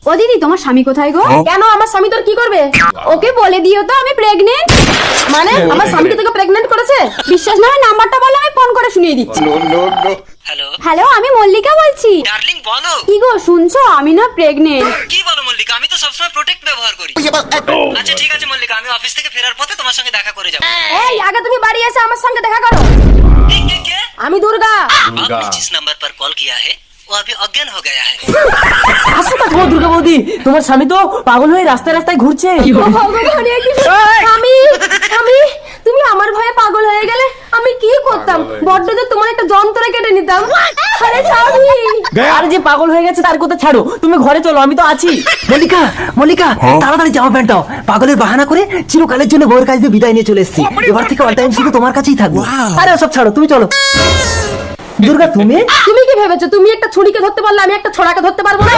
ও দিদি, তোমার স্বামী কোথায় গো? কেন, আমার স্বামী তোর কি করবে? ওকে বলে দিও তো আমি প্রেগনেন্ট। মানে আমার স্বামীকে তোকে প্রেগনেন্ট করেছে? বিশ্বাস না হয় নাম্বারটা বলো, আমি ফোন করে শুনিয়ে দিচ্ছি। হ্যালো হ্যালো, আমি মল্লিকা বলছি। ডার্লিং বলো। কি গো শুনছো? আমি না প্রেগনেন্ট। কি বলো মল্লিকা, আমি তো সবসময় প্রোটেক্ট ব্যবহার করি। আচ্ছা ঠিক আছে মল্লিকা, আমি অফিস থেকে ফেরার পথে তোমার সঙ্গে দেখা করে যাবো। এই আগে তুমি বাড়ি এসে আমার সঙ্গে দেখা করো। কে? আমি দুর্গা। आपने जिस नंबर पर कॉल किया है वो अभी अज्ञान हो गया है। আসো কথা দুর্গা বৌদি, তোমার স্বামী তো পাগল হয়ে রাস্তায় রাস্তায় ঘুরছে। স্বামী, স্বামী, তুমি আমার ভয়ে পাগল হয়ে গেলে আমি কি করতাম? বড্ড তো তোমার একটা যন্ত্র কেটে নিতাম। আরে স্বামী, আর যে পাগল হয়ে গেছে তার কথা ছাড়ো, তুমি ঘরে চলো, আমি তো আছি। মল্লিকা, মল্লিকা, তাড়াতাড়ি জামা প্যান্টটাও। পাগলের বাহানা করে চিরকালের জন্য বউয়ের কাছ দিয়ে বিদায় নিয়ে চলে এসেছি। এবার থেকে অল টাইম শুধু তোমার কাছেই থাকবো। আরে সব ছাড়ো, তুমি চলো। দুর্গা তুমি তুমি কি ভেবেছো তুমি একটা ছুরিকে ধরতে পারলে আমি একটা ছড়াকে ধরতে পারবো না?